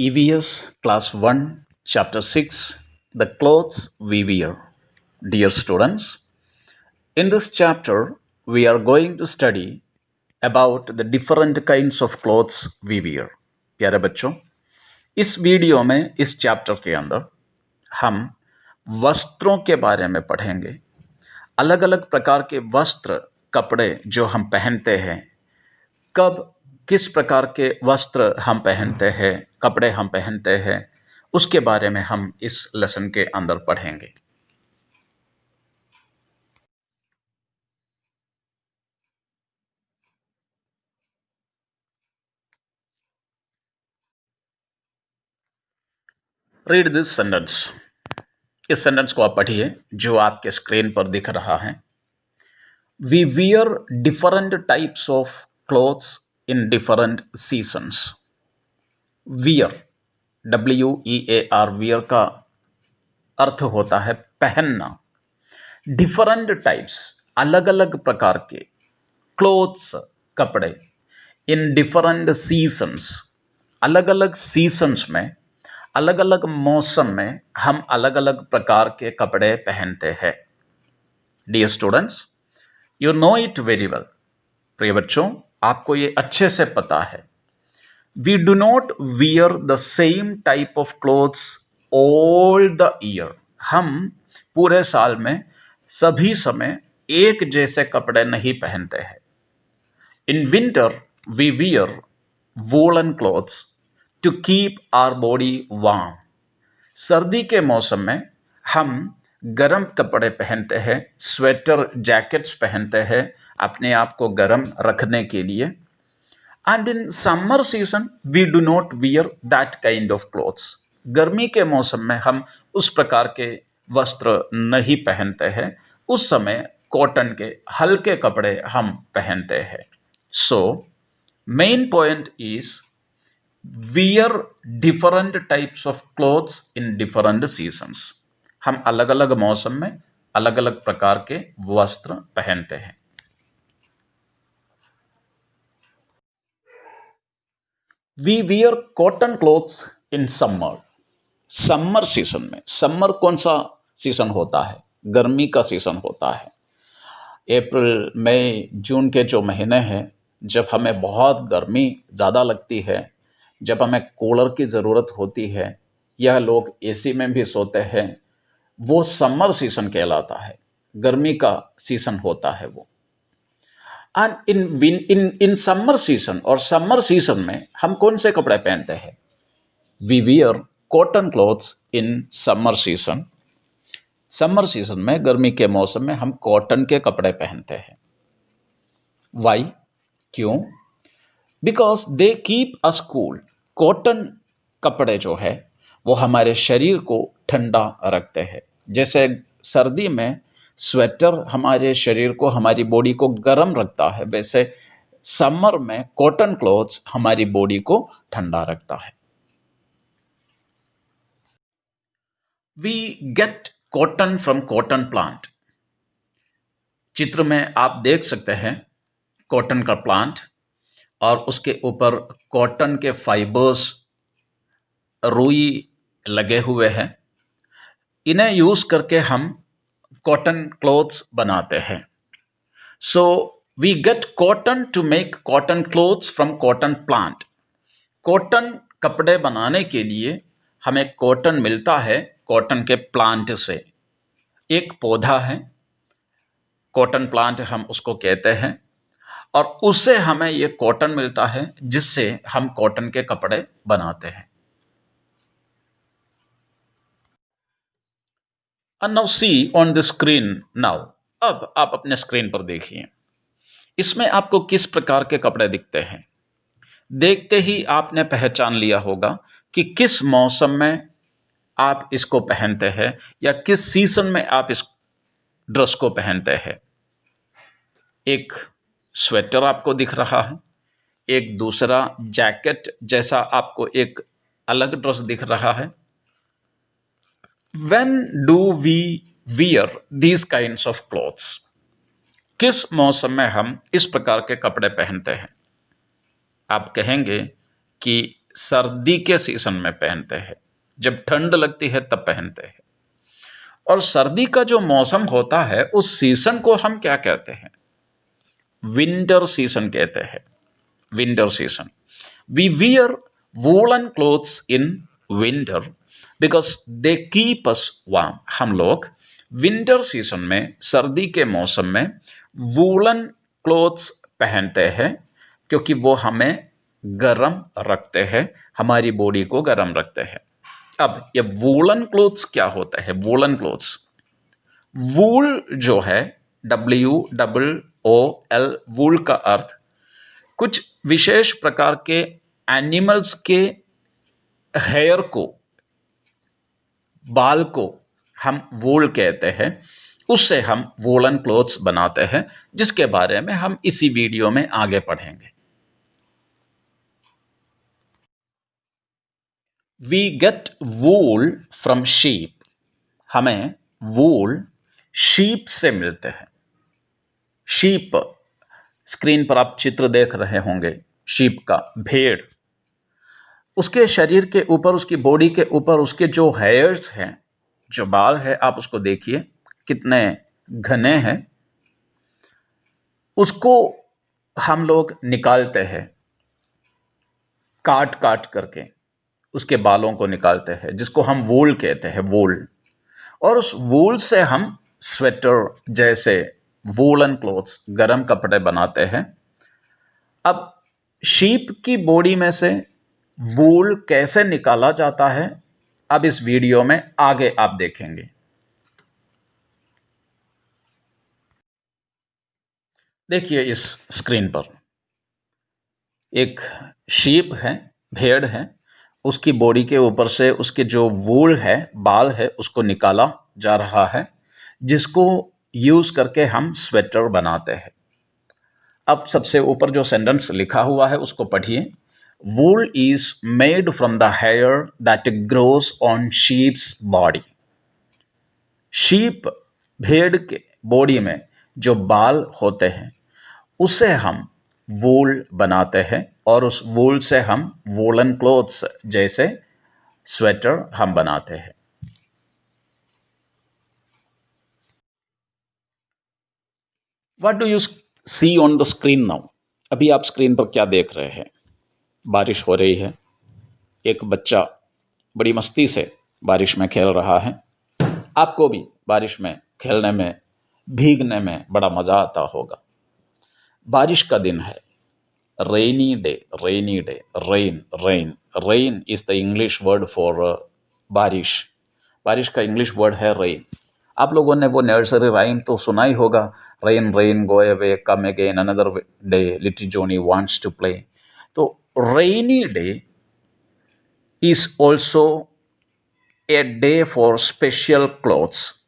EVS Class 1, Chapter 6, The Clothes We Wear. Dear students, in this chapter, we are going to study about the different kinds of clothes we wear. प्यारे बच्चों, इस video में इस chapter के अंदर हम वस्त्रों के बारे में पढ़ेंगे। अलग अलग प्रकार के वस्त्र, कपड़े जो हम पहनते हैं, कब किस प्रकार के वस्त्र हम पहनते हैं, कपड़े हम पहनते हैं, उसके बारे में हम इस लेसन के अंदर पढ़ेंगे। Read this sentence. इस सेंटेंस को आप पढ़िए जो आपके स्क्रीन पर दिख रहा है। We wear different types of clothes in different seasons. Wear, WEAR, wear का अर्थ होता है पहनना। डिफरेंट टाइप्स, अलग अलग प्रकार के, क्लोथ्स, कपड़े, इन डिफरेंट सीजन्स, अलग अलग सीजन्स में, अलग अलग मौसम में हम अलग अलग प्रकार के कपड़े पहनते हैं। Dear students, you know it very well. प्रिय बच्चों, आपको ये अच्छे से पता है। We do not wear the same type of clothes all the year. हम पूरे साल में सभी समय एक जैसे कपड़े नहीं पहनते हैं। In winter we wear woollen clothes to keep our body warm. सर्दी के मौसम में हम गर्म कपड़े पहनते हैं, स्वेटर, जैकेट्स पहनते हैं अपने आप को गर्म रखने के लिए। And in summer season we do not wear that kind of clothes. गर्मी के मौसम में हम उस प्रकार के वस्त्र नहीं पहनते हैं। उस समय कॉटन के हल्के कपड़े हम पहनते हैं। So main point is wear different types of clothes in different seasons. हम अलग अलग मौसम में अलग अलग प्रकार के वस्त्र पहनते हैं। We wear cotton clothes in summer. Summer season में, समर कौन सा सीजन होता है? गर्मी का सीजन होता है। अप्रैल, मई, जून के जो महीने हैं, जब हमें बहुत गर्मी ज़्यादा लगती है, जब हमें कूलर की ज़रूरत होती है या लोग एसी में भी सोते हैं, वो समर सीजन कहलाता है। गर्मी का सीजन होता है वो। एंड इन समर सीजन और समर सीजन में हम कौन से कपड़े पहनते हैं? We wear cotton clothes in summer season. Summer season में, गर्मी के मौसम में हम कॉटन के कपड़े पहनते हैं। वाई? क्यों? Because they keep us cool. Cotton कपड़े जो है वो हमारे शरीर को ठंडा रखते हैं। जैसे सर्दी में स्वेटर हमारे शरीर को, हमारी बॉडी को गर्म रखता है, वैसे समर में कॉटन क्लॉथ्स हमारी बॉडी को ठंडा रखता है। We get cotton from cotton plant. चित्र में आप देख सकते हैं कॉटन का प्लांट और उसके ऊपर कॉटन के फाइबर्स, रुई लगे हुए हैं। इन्हें यूज करके हम कॉटन क्लोथ्स बनाते हैं। So we get cotton to make cotton clothes from cotton plant. Cotton कपड़े बनाने के लिए हमें कॉटन मिलता है कॉटन के प्लांट से। एक पौधा है, कॉटन प्लांट हम उसको कहते हैं, और उससे हमें ये कॉटन मिलता है जिससे हम कॉटन के कपड़े बनाते हैं। And now see on the screen now. अब आप अपने स्क्रीन पर देखिए, इसमें आपको किस प्रकार के कपड़े दिखते हैं। देखते ही आपने पहचान लिया होगा कि किस मौसम में आप इसको पहनते हैं या किस सीजन में आप इस ड्रेस को पहनते हैं। एक स्वेटर आपको दिख रहा है, एक दूसरा जैकेट जैसा आपको एक अलग ड्रेस दिख रहा है। When do we wear these kinds of clothes? किस मौसम में हम इस प्रकार के कपड़े पहनते हैं? आप कहेंगे कि सर्दी के सीजन में पहनते हैं, जब ठंड लगती है तब पहनते हैं। और सर्दी का जो मौसम होता है उस सीजन को हम क्या कहते हैं? विंटर सीजन कहते हैं। Winter season. We wear woollen clothes in winter because they keep us warm. हम लोग विंटर सीजन में, सर्दी के मौसम में वूलन क्लोथ्स पहनते हैं क्योंकि वो हमें गर्म रखते हैं, हमारी बॉडी को गर्म रखते हैं। अब ये वूलन क्लोथ्स क्या होता है? वूलन क्लोथ्स, वूल जो है, WOOL, वूल का अर्थ कुछ विशेष प्रकार के एनिमल्स के हेयर को, बाल को हम वूल कहते हैं। उससे हम वूलन क्लोथ्स बनाते हैं, जिसके बारे में हम इसी वीडियो में आगे पढ़ेंगे। We get wool from sheep. हमें वूल शीप से मिलते हैं। शीप, स्क्रीन पर आप चित्र देख रहे होंगे शीप का, भेड़। उसके शरीर के ऊपर, उसकी बॉडी के ऊपर उसके जो हेयर्स हैं, जो बाल है, आप उसको देखिए कितने घने हैं। उसको हम लोग निकालते हैं, काट काट करके उसके बालों को निकालते हैं, जिसको हम वूल कहते हैं, वूल। और उस वूल से हम स्वेटर जैसे वूलन क्लोथ्स, गर्म कपड़े बनाते हैं। अब शीप की बॉडी में से वूल कैसे निकाला जाता है, अब इस वीडियो में आगे आप देखेंगे। देखिए इस स्क्रीन पर एक शीप है, भेड़ है। उसकी बॉडी के ऊपर से उसके जो वूल है, बाल है, उसको निकाला जा रहा है, जिसको यूज करके हम स्वेटर बनाते हैं। अब सबसे ऊपर जो सेंटेंस लिखा हुआ है उसको पढ़िए। Wool is made from the hair that grows on sheep's body. Sheep, भेड़ के बॉडी में जो बाल होते हैं उससे हम वूल बनाते हैं, और उस वूल से हम वूलन क्लोथ्स जैसे स्वेटर हम बनाते हैं। What do you see on the screen now? अभी आप स्क्रीन पर क्या देख रहे हैं? बारिश हो रही है। एक बच्चा बड़ी मस्ती से बारिश में खेल रहा है। आपको भी बारिश में खेलने में, भीगने में बड़ा मजा आता होगा। बारिश का दिन है। Rainy day, rainy day, rain, rain. Rain is the English word for बारिश। बारिश का इंग्लिश वर्ड है रेन। आप लोगों ने वो नर्सरी राइम तो सुना ही होगा, rain rain go away come again another day little Johnny wants to play. तो rainy day is also a day for special clothes.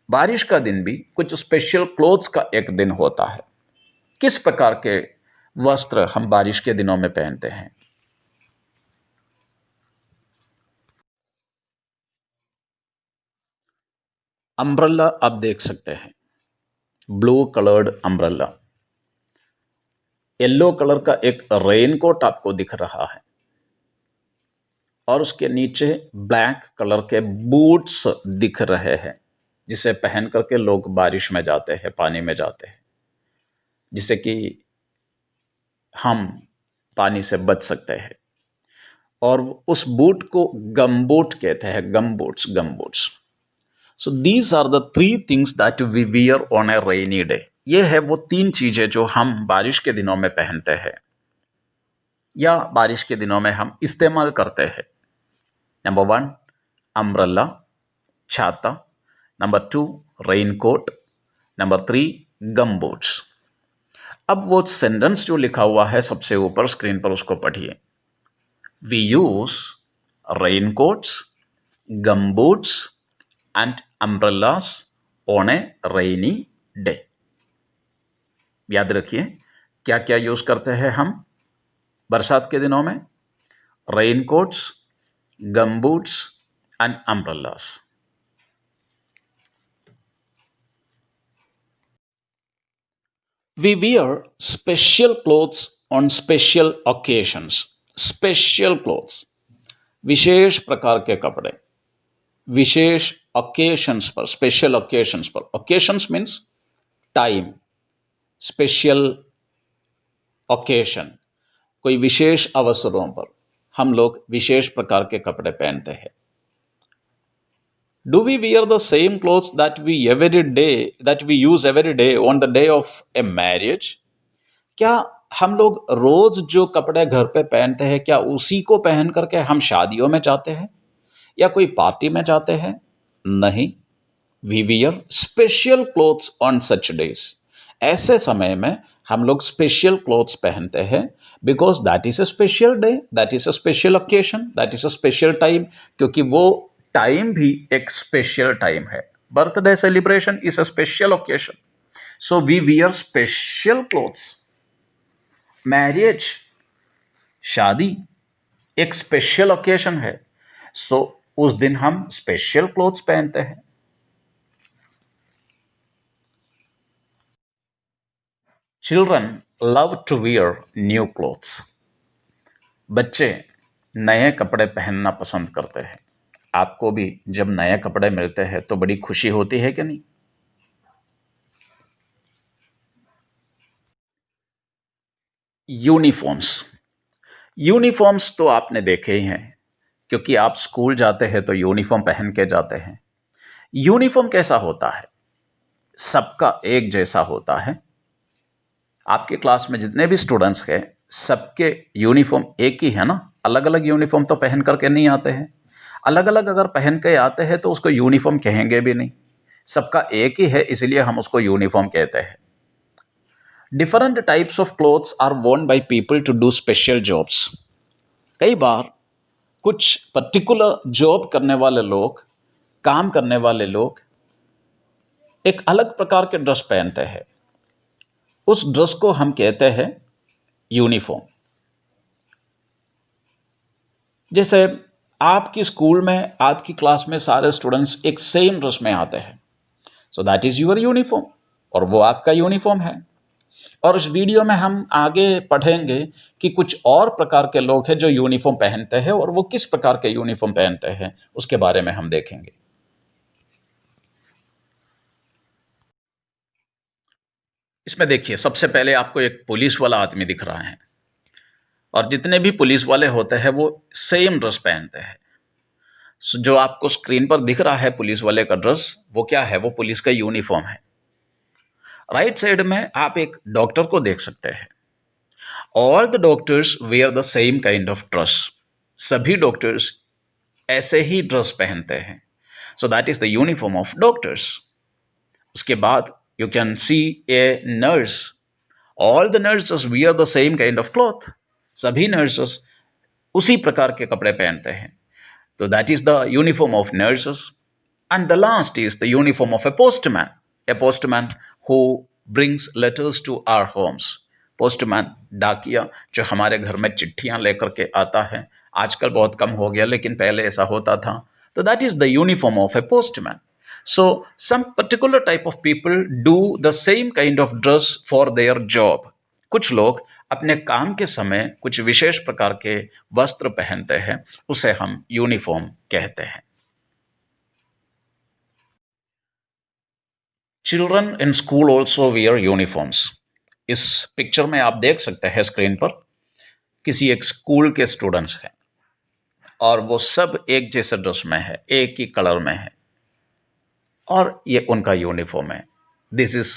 बारिश का दिन भी कुछ स्पेशल क्लोथ्स का एक दिन होता है। किस प्रकार के वस्त्र हम बारिश के दिनों में पहनते हैं? अम्ब्रेला आप देख सकते हैं, blue coloured umbrella. Yellow colour का एक रेनकोट आपको दिख रहा है, और उसके नीचे ब्लैक कलर के बूट्स दिख रहे हैं, जिसे पहन करके लोग बारिश में जाते हैं, पानी में जाते हैं, जिससे कि हम पानी से बच सकते हैं। और उस बूट को गम बूट कहते हैं, gum boots, gum boots. So these are the three things that we wear on a rainy day. ये है वो तीन चीजें जो हम बारिश के दिनों में पहनते हैं या बारिश के दिनों में हम इस्तेमाल करते हैं। नंबर 1 अम्ब्रेला, छाता। Number 2 raincoat. नंबर 3 गम बूट्स। अब वो सेंटेंस जो लिखा हुआ है सबसे ऊपर स्क्रीन पर, उसको पढ़िए। We use raincoats, gum boots and umbrellas on a rainy day. याद रखिए, क्या क्या यूज करते हैं हम बरसात के दिनों में? Raincoats, gum boots and umbrellas. We wear special clothes on special occasions. Special clothes, विशेष प्रकार के कपड़े, विशेष ओकेशंस पर, स्पेशल ओकेशंस पर। Occasions means time, special occasion, कोई विशेष अवसरों पर हम लोग विशेष प्रकार के कपड़े पहनते हैं। Do we wear the same clothes that we use every day on the day of a marriage? क्या हम लोग रोज जो कपड़े घर पे पहनते हैं, क्या उसी को पहन करके हम शादियों में जाते हैं या कोई पार्टी में जाते हैं? नहीं। We wear special clothes on such days. ऐसे समय में हम लोग स्पेशल क्लोथ्स पहनते हैं, because that is a special day, that is a special occasion, that is a special time, क्योंकि वो टाइम भी एक स्पेशल टाइम है। Birthday celebration is a special occasion, so we wear special clothes. Marriage, शादी एक special occasion है, सो उस दिन हम स्पेशल क्लोथ्स पहनते हैं। Children love to wear new clothes. बच्चे नए कपड़े पहनना पसंद करते हैं। आपको भी जब नए कपड़े मिलते हैं तो बड़ी खुशी होती है कि नहीं? यूनिफॉर्म्स, यूनिफॉर्म्स तो आपने देखे ही हैं, क्योंकि आप स्कूल जाते हैं तो यूनिफॉर्म पहन के जाते हैं। यूनिफॉर्म कैसा होता है? सबका एक जैसा होता है। आपके क्लास में जितने भी स्टूडेंट्स हैं, सबके यूनिफॉर्म एक ही है ना? अलग अलग यूनिफॉर्म तो पहन करके नहीं आते हैं। अलग अलग अगर पहन के आते हैं तो उसको यूनिफॉर्म कहेंगे भी नहीं। सबका एक ही है, इसलिए हम उसको यूनिफॉर्म कहते हैं। Different types of clothes are worn by people to do special jobs. कई बार कुछ पर्टिकुलर जॉब करने वाले लोग, काम करने वाले लोग एक अलग प्रकार के ड्रेस पहनते हैं। उस ड्रेस को हम कहते हैं यूनिफॉर्म। जैसे आपकी स्कूल में, आपकी क्लास में सारे स्टूडेंट्स एक सेम ड्रेस में आते हैं, so that is your uniform, और वो आपका यूनिफॉर्म है। और इस वीडियो में हम आगे पढ़ेंगे कि कुछ और प्रकार के लोग हैं जो यूनिफॉर्म पहनते हैं, और वो किस प्रकार के यूनिफॉर्म पहनते हैं उसके बारे में हम देखेंगे। इसमें देखिए, सबसे पहले आपको एक पुलिस वाला आदमी दिख रहा है, और जितने भी पुलिस वाले होते हैं वो सेम ड्रेस पहनते हैं। जो आपको स्क्रीन पर दिख रहा है पुलिस वाले का ड्रेस, वो क्या है? वो पुलिस का यूनिफॉर्म है। राइट साइड में आप एक डॉक्टर को देख सकते हैं। All the doctors wear the same kind of dress. सभी डॉक्टर्स ऐसे ही ड्रेस पहनते हैं, so that is the uniform of doctors. उसके बाद you can see a nurse. All the nurses wear the same kind of cloth. सभी nurses उसी प्रकार के कपड़े पहनते हैं, तो that is the uniform of nurses. And the last is the uniform of a postman who brings letters to our homes. Postman, डाकिया, जो हमारे घर में चिट्ठियां लेकर के आता है। आजकल बहुत कम हो गया, लेकिन पहले ऐसा होता था। तो that is the uniform of a postman. So some particular type of people do the same kind of dress for their job. कुछ लोग अपने काम के समय कुछ विशेष प्रकार के वस्त्र पहनते हैं, उसे हम यूनिफॉर्म कहते हैं। Children in school also wear uniforms. इस पिक्चर में आप देख सकते हैं स्क्रीन पर, किसी एक स्कूल के स्टूडेंट्स हैं, और वो सब एक जैसे ड्रेस में है, एक ही कलर में है, और ये उनका यूनिफॉर्म है। This is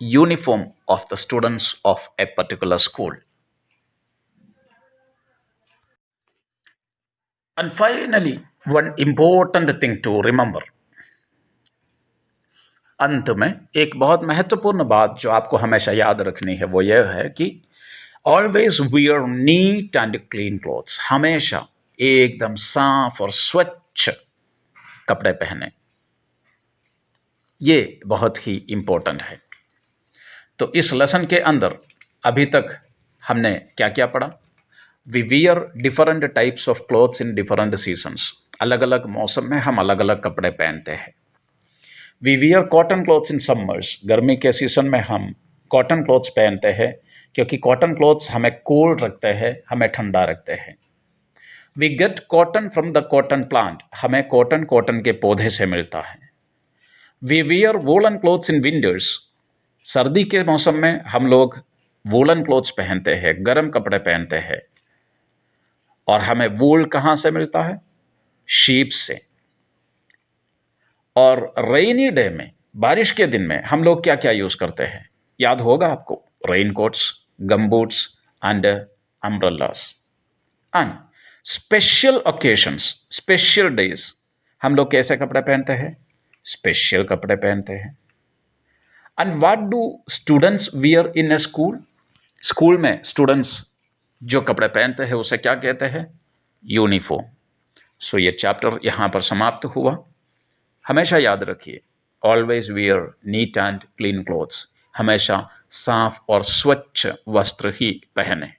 uniform of the students of a particular school. And finally, one important thing to remember. अंत में एक बहुत महत्वपूर्ण बात जो आपको हमेशा याद रखनी है, वो यह है कि always wear neat and clean clothes. हमेशा एकदम साफ और स्वच्छ कपड़े पहने, ये बहुत ही इंपॉर्टेंट है। तो इस लेसन के अंदर अभी तक हमने क्या क्या पढ़ा? We wear different types of clothes in different seasons. अलग अलग मौसम में हम अलग अलग कपड़े पहनते हैं। We wear cotton clothes in summers. गर्मी के सीजन में हम कॉटन क्लॉथ्स पहनते हैं, क्योंकि कॉटन क्लॉथ्स हमें कोल्ड रखते हैं, हमें ठंडा रखते हैं। We get cotton from the cotton plant, हमें कॉटन के पौधे से मिलता है। We wear woollen clothes in winters, सर्दी के मौसम में हम लोग वूलन क्लॉथ्स पहनते हैं, गर्म कपड़े पहनते हैं। और हमें वूल कहाँ से मिलता है? शीप से। और रेनी डे में, बारिश के दिन में हम लोग क्या क्या यूज करते हैं? याद होगा आपको, raincoats, gum boots and umbrellas. And special occasions, special days, हम लोग कैसे कपड़े पहनते हैं? स्पेशल कपड़े पहनते हैं। And what do students wear in A school? School में स्टूडेंट्स जो कपड़े पहनते हैं उसे क्या कहते हैं? यूनिफॉर्म। सो ये चैप्टर यहां पर समाप्त हुआ। हमेशा याद रखिए, always wear neat and clean clothes, हमेशा साफ और स्वच्छ वस्त्र ही पहने।